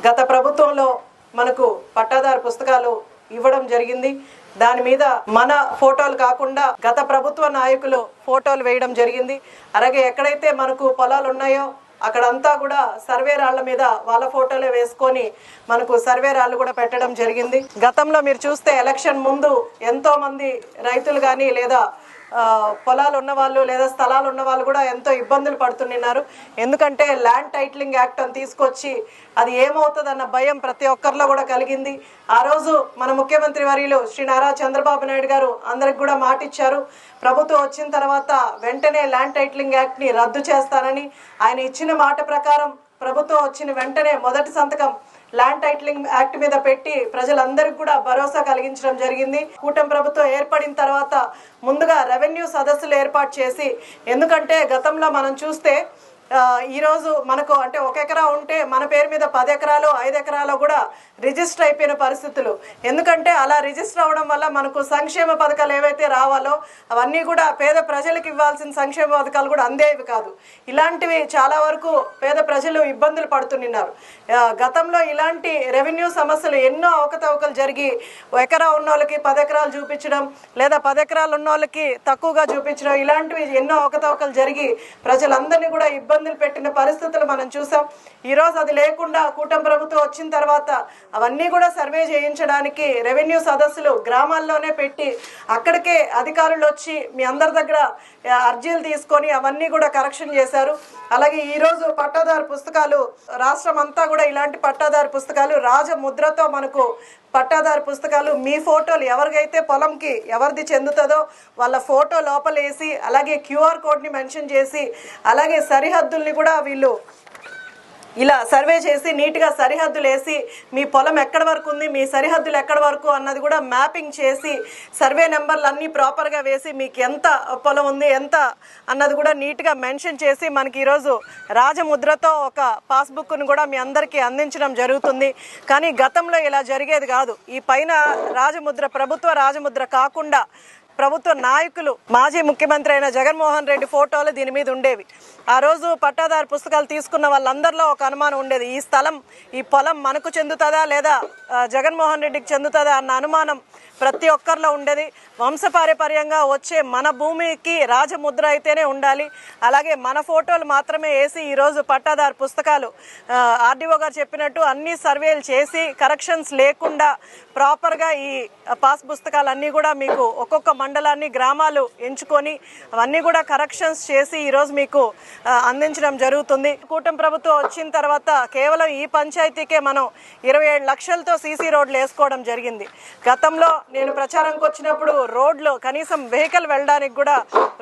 గత ప్రభుత్వంలో మనకు పట్టాదారు పుస్తకాలు ఇవ్వడం జరిగింది. దాని మీద మన ఫోటోలు కాకుండా గత ప్రభుత్వ నాయకులు ఫోటోలు వేయడం జరిగింది. అలాగే ఎక్కడైతే మనకు పొలాలు ఉన్నాయో అక్కడంతా కూడా సర్వే రాళ్ల మీద వాళ్ళ ఫోటోలే వేసుకొని మనకు సర్వే రాళ్ళు కూడా పెట్టడం జరిగింది. గతంలో మీరు చూస్తే ఎలక్షన్ ముందు ఎంతో మంది రైతులు కానీ లేదా పొలాలు ఉన్నవాళ్ళు లేదా స్థలాలు ఉన్న వాళ్ళు కూడా ఎంతో ఇబ్బందులు పడుతున్నారు. ఎందుకంటే ల్యాండ్ టైటిలింగ్ యాక్ట్ అని తీసుకొచ్చి అది ఏమవుతుందన్న భయం ప్రతి ఒక్కరిలో కూడా కలిగింది. ఆ రోజు మన ముఖ్యమంత్రి వర్యులు శ్రీ నారా చంద్రబాబు నాయుడు గారు అందరికి కూడా మాట ఇచ్చారు. ప్రభుత్వం వచ్చిన తర్వాత వెంటనే ల్యాండ్ టైటిలింగ్ యాక్ట్ ని రద్దు చేస్తానని. ఆయన ఇచ్చిన మాట ప్రకారం ప్రభుత్వం వచ్చిన వెంటనే మొదటి సంతకం ల్యాండ్ టైటిలింగ్ యాక్ట్ మీద పెట్టి ప్రజలందరికీ కూడా భరోసా కలిగించడం జరిగింది. కూటమి ప్రభుత్వం ఏర్పడిన తర్వాత ముందుగా రెవెన్యూ సదస్సులు ఏర్పాటు చేసి, ఎందుకంటే గతంలో మనం చూస్తే ఈరోజు మనకు అంటే 1 ఎకరా ఉంటే మన పేరు మీద 10 ఎకరాలు 5 ఎకరాలు కూడా రిజిస్టర్ అయిపోయిన పరిస్థితులు. ఎందుకంటే అలా రిజిస్టర్ అవడం వల్ల మనకు సంక్షేమ పథకాలు ఏవైతే రావాలో అవన్నీ కూడా పేద ప్రజలకు ఇవ్వాల్సిన సంక్షేమ పథకాలు కూడా అందేవి కాదు. ఇలాంటివి చాలా వరకు పేద ప్రజలు ఇబ్బందులు పడుతున్నారు. గతంలో ఇలాంటి రెవెన్యూ సమస్యలు ఎన్నో అవకతవకలు జరిగి 1 ఎకరా ఉన్న వాళ్ళకి 10 ఎకరాలు చూపించడం లేదా 10 ఎకరాలు ఉన్న వాళ్ళకి తక్కువగా చూపించడం, ఇలాంటివి ఎన్నో అవకతవకలు జరిగి ప్రజలందరినీ కూడా ఇబ్బందులు పెట్టిన పరిస్థితులు మనం చూసాం. ఈరోజు అది లేకుండా కూటమి ప్రభుత్వం వచ్చిన తర్వాత అవన్నీ కూడా సర్వే చేయించడానికి రెవెన్యూ సదస్సులు గ్రామాల్లోనే పెట్టి అక్కడికే అధికారులు వచ్చి మీ అందరి దగ్గర అర్జీలు తీసుకొని అవన్నీ కూడా కరెక్షన్ చేశారు. అలాగే ఈరోజు పట్టాదారు పుస్తకాలు రాష్ట్రం అంతా కూడా ఇలాంటి పట్టాదారు పుస్తకాలు రాజముద్రతో మనకు పట్టాదారు పుస్తకాలు మీ ఫోటోలు ఎవరికైతే పొలంకి ఎవరిది చెందుతుందో వాళ్ళ ఫోటో లోపలేసి అలాగే క్యూఆర్ కోడ్ని మెన్షన్ చేసి అలాగే సరిహద్దుల్ని కూడా వీళ్ళు ఇలా సర్వే చేసి నీట్గా సరిహద్దులు వేసి మీ పొలం ఎక్కడి వరకు ఉంది, మీ సరిహద్దులు ఎక్కడి వరకు అన్నది కూడా మ్యాపింగ్ చేసి సర్వే నెంబర్లు అన్నీ ప్రాపర్గా వేసి మీకు ఎంత పొలం ఉంది ఎంత అన్నది కూడా నీట్గా మెన్షన్ చేసి మనకి ఈరోజు రాజముద్రతో ఒక పాస్బుక్ను కూడా మీ అందరికీ అందించడం జరుగుతుంది. కానీ గతంలో ఇలా జరిగేది కాదు. ఈ పైన రాజముద్ర ప్రభుత్వ రాజముద్ర కాకుండా ప్రభుత్వ నాయకులు మాజీ ముఖ్యమంత్రి అయిన జగన్మోహన్ రెడ్డి ఫోటోలు దీని మీద ఉండేవి. ఆ రోజు పట్టాదారు పుస్తకాలు తీసుకున్న వాళ్ళందరిలో ఒక అనుమానం ఉండేది, ఈ స్థలం ఈ పొలం మనకు చెందుతుందా లేదా జగన్మోహన్ రెడ్డికి చెందుతుందా అన్న అనుమానం ప్రతి ఒక్కరిలో ఉండేది. వంశపారంపర్యంగా వచ్చే మన భూమికి రాజముద్ర అయితేనే ఉండాలి, అలాగే మన ఫోటోలు మాత్రమే వేసి ఈరోజు పట్టాదారు పుస్తకాలు ఆర్డీఓ గారు చెప్పినట్టు అన్ని సర్వేలు చేసి కరెక్షన్స్ లేకుండా ప్రాపర్గా ఈ పాస్ పుస్తకాలన్నీ కూడా మీకు ఒక్కొక్క మండలాన్ని గ్రామాలు ఎంచుకొని అవన్నీ కూడా కరెక్షన్స్ చేసి ఈరోజు మీకు అందించడం జరుగుతుంది. కూటమి ప్రభుత్వం వచ్చిన తర్వాత కేవలం ఈ పంచాయతీకే మనం 27 లక్షలతో సీసీ రోడ్లు వేసుకోవడం జరిగింది. గతంలో నేను ప్రచారంకి వచ్చినప్పుడు రోడ్లు కనీసం వెహికల్ వెళ్ళడానికి కూడా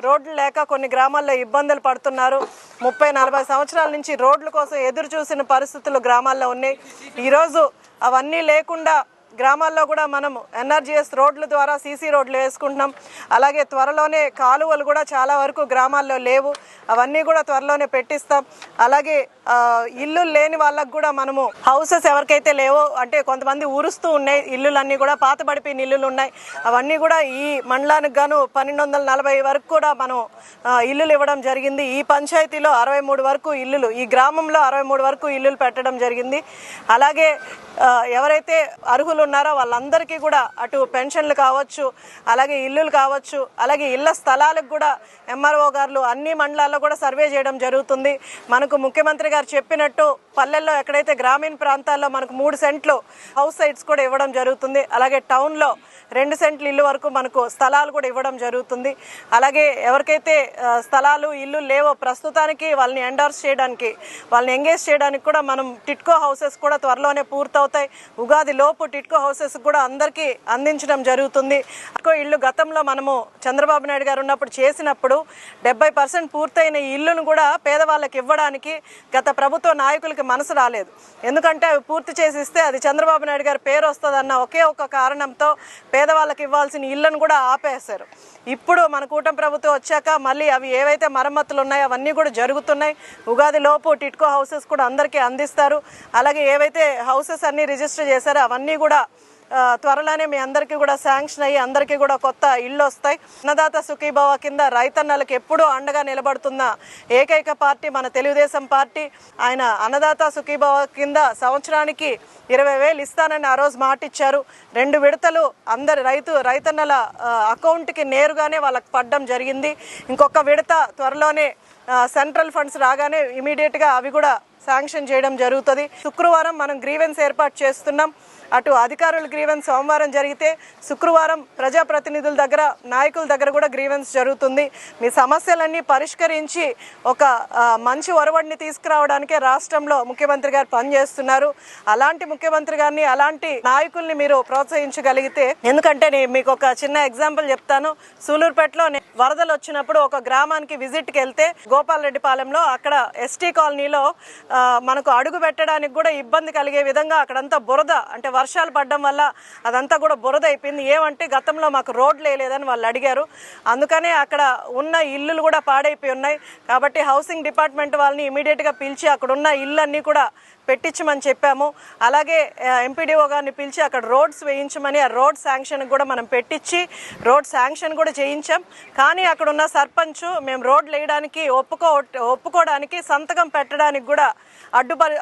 రోడ్లు లేక కొన్ని గ్రామాల్లో ఇబ్బందులు పడుతున్నారు. 30-40 సంవత్సరాల నుంచి రోడ్ల కోసం ఎదురు చూసిన పరిస్థితులు గ్రామాల్లో ఉన్నాయి. ఈరోజు అవన్నీ లేకుండా గ్రామాల్లో కూడా మనం ఎన్ఆర్జీఎస్ రోడ్ల ద్వారా సీసీ రోడ్లు వేసుకుంటున్నాం. అలాగే త్వరలోనే కాలువలు కూడా చాలా వరకు గ్రామాల్లో లేవు, అవన్నీ కూడా త్వరలోనే పెట్టిస్తాం. అలాగే ఇల్లు లేని వాళ్ళకు కూడా మనము హౌసెస్ ఎవరికైతే లేవో అంటే కొంతమంది ఊరుస్తూ ఉన్నాయి ఇల్లులన్నీ కూడా పాతబడిపోయిన ఇల్లులు ఉన్నాయి, అవన్నీ కూడా ఈ మండలానికి గాను 1240 వరకు కూడా మనం ఇల్లులు ఇవ్వడం జరిగింది. ఈ పంచాయతీలో 63 వరకు ఇల్లులు, ఈ గ్రామంలో 63 వరకు ఇల్లులు పెట్టడం జరిగింది. అలాగే ఎవరైతే అర్హులు ఉన్నారో వాళ్ళందరికీ కూడా అటు పెన్షన్లు కావచ్చు, అలాగే ఇల్లులు కావచ్చు, అలాగే ఇళ్ల స్థలాలకు కూడా ఎంఆర్ఓ గారు అన్ని మండలాల్లో కూడా సర్వే చేయడం జరుగుతుంది. మనకు ముఖ్యమంత్రి గారు చెప్పినట్టు పల్లెల్లో ఎక్కడైతే గ్రామీణ ప్రాంతాల్లో మనకు 3 సెంట్లు హౌస్ సైట్స్ కూడా ఇవ్వడం జరుగుతుంది. అలాగే టౌన్లో 2 సెంట్లు ఇల్లు వరకు మనకు స్థలాలు కూడా ఇవ్వడం జరుగుతుంది. అలాగే ఎవరికైతే స్థలాలు ఇల్లు లేవో ప్రస్తుతానికి వాళ్ళని ఎండార్స్ చేయడానికి వాళ్ళని ఎంగేజ్ చేయడానికి కూడా మనం టిట్కో హౌసెస్ కూడా త్వరలోనే పూర్తవుతాయి. ఉగాది లోపు టిట్కో హౌసెస్ కూడా అందరికీ అందించడం జరుగుతుంది. ఇల్లు గతంలో మనము చంద్రబాబు నాయుడు గారు ఉన్నప్పుడు చేసినప్పుడు 70% పూర్తయిన ఇల్లును కూడా పేదవాళ్ళకి ఇవ్వడానికి గత ప్రభుత్వ నాయకులకి మనసు రాలేదు. ఎందుకంటే అవి పూర్తి చేసి ఇస్తే అది చంద్రబాబు నాయుడు గారి పేరు వస్తుందన్న ఒకే ఒక కారణంతో పేదవాళ్ళకి ఇవ్వాల్సిన ఇళ్లను కూడా ఆపేశారు. ఇప్పుడు మన కూటమి ప్రభుత్వం వచ్చాక మళ్ళీ అవి ఏవైతే మరమ్మతులు ఉన్నాయో అవన్నీ కూడా జరుగుతున్నాయి. ఉగాది లోపు టిట్కో హౌసెస్ కూడా అందరికీ అందిస్తారు. అలాగే ఏవైతే హౌసెస్ అన్నీ రిజిస్టర్ చేశారో అవన్నీ కూడా త్వరలోనే మీ అందరికీ కూడా శాంక్షన్ అయ్యి అందరికీ కూడా కొత్త ఇళ్ళు వస్తాయి. అన్నదాత సుఖీభవ కింద రైతన్నలకు ఎప్పుడూ అండగా నిలబడుతున్న ఏకైక పార్టీ మన తెలుగుదేశం పార్టీ. ఆయన అన్నదాత సుఖీభవ కింద సంవత్సరానికి 20,000 ఇస్తానని ఆ రోజు మాట ఇచ్చారు. 2 విడతలు అందరి రైతన్నల అకౌంట్కి నేరుగానే వాళ్ళకి పడడం జరిగింది. ఇంకొక విడత త్వరలోనే సెంట్రల్ ఫండ్స్ రాగానే ఇమీడియట్గా అవి కూడా శాంక్షన్ చేయడం జరుగుతుంది. శుక్రవారం మనం గ్రీవెన్స్ ఏర్పాటు చేస్తున్నాం. అటు అధికారుల గ్రీవెన్స్ సోమవారం జరిగితే శుక్రవారం ప్రజాప్రతినిధుల దగ్గర నాయకుల దగ్గర కూడా గ్రీవెన్స్ జరుగుతుంది. మీ సమస్యలన్నీ పరిష్కరించి ఒక మంచి ఒరవడిని తీసుకురావడానికే రాష్ట్రంలో ముఖ్యమంత్రి గారు పనిచేస్తున్నారు. అలాంటి ముఖ్యమంత్రి గారిని అలాంటి నాయకుల్ని మీరు ప్రోత్సహించగలిగితే, ఎందుకంటే నేను మీకు ఒక చిన్న ఎగ్జాంపుల్ చెప్తాను. సూలూరుపేటలో వరదలు వచ్చినప్పుడు ఒక గ్రామానికి విజిట్కి వెళ్తే గోపాలరెడ్డిపాలెంలో అక్కడ ఎస్టీ కాలనీలో మనకు అడుగు పెట్టడానికి కూడా ఇబ్బంది కలిగే విధంగా అక్కడంతా బురద, అంటే వర్షాలు పడడం వల్ల అదంతా కూడా బురద అయిపోయింది. ఏమంటే గతంలో మాకు రోడ్లు వేయలేదని వాళ్ళు అడిగారు. అందుకనే అక్కడ ఉన్న ఇల్లులు కూడా పాడైపోయి ఉన్నాయి. కాబట్టి హౌసింగ్ డిపార్ట్మెంట్ వాళ్ళని ఇమీడియట్గా పిలిచి అక్కడ ఉన్న ఇళ్ళన్నీ కూడా పెట్టించమని చెప్పాము. అలాగే ఎంపీడీఓ గారిని పిలిచి అక్కడ రోడ్స్ వేయించమని, ఆ రోడ్ శాంక్షన్ కూడా మనం పెట్టించి రోడ్ శాంక్షన్ కూడా చేయించాం. కానీ అక్కడ ఉన్న సర్పంచ్ మేము రోడ్లు వేయడానికి ఒప్పుకోవడానికి సంతకం పెట్టడానికి కూడా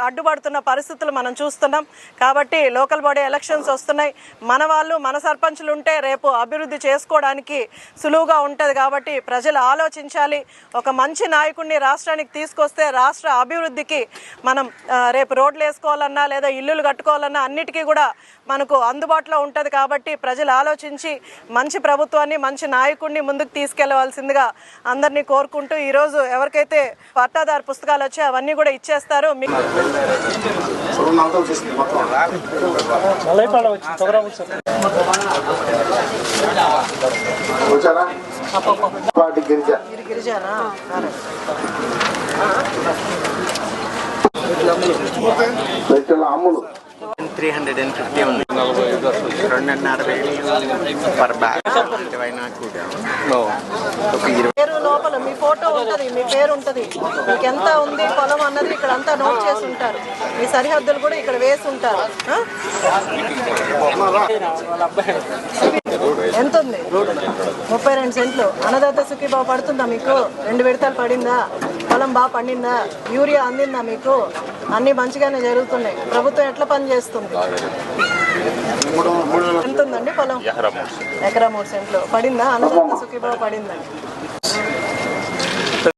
అడ్డుపడుతున్న పరిస్థితులు మనం చూస్తున్నాం. కాబట్టి లోకల్ బాడీ ఎలక్షన్స్ వస్తున్నాయి. మన వాళ్ళు మన సర్పంచులు ఉంటే రేపు అభివృద్ధి చేసుకోవడానికి సులువుగా ఉంటుంది. కాబట్టి ప్రజలు ఆలోచించాలి. ఒక మంచి నాయకుడిని రాష్ట్రానికి తీసుకొస్తే రాష్ట్ర అభివృద్ధికి మనం రేపు రోడ్లు వేసుకోవాలన్నా లేదా ఇల్లులు కట్టుకోవాలన్నా అన్నిటికీ కూడా మనకు అందుబాటులో ఉంటుంది. కాబట్టి ప్రజలు ఆలోచించి మంచి ప్రభుత్వాన్ని మంచి నాయకుడిని ముందుకు తీసుకెళ్లవలసిందిగా అందరినీ కోరుకుంటూ, ఈరోజు ఎవరికైతే పట్టాదారు పుస్తకాలు వచ్చాయో అవన్నీ కూడా ఇచ్చేస్తారు. గిరిజనా 350 ఉంది. 2.5 పర్ బ్యాగ్. పేరు లోపల మీ ఫోటో ఉంటుంది, మీ పేరు ఉంటుంది, మీకు ఎంత ఉంది పొలం అన్నది ఇక్కడ అంతా నోట్ చేసి ఉంటారు. మీ సరిహద్దులు కూడా ఇక్కడ వేసి ఉంటారు. ఎంత ఉంది? 32 సెంట్లు. అన్నదాత సుఖీభావ పడుతుందా మీకు? 2 విడతలు పడిందా? పొలం బాగా పండిందా? యూరియా అందిందా మీకు? అన్నీ మంచిగానే జరుగుతున్నాయి. ప్రభుత్వం ఎట్లా పని చేస్తుంది? ఎంత ఉందండి పొలం? ఎకరా 3 సెంట్లు పడిందా? అన్నదాత సుఖీభావ పడిందండి.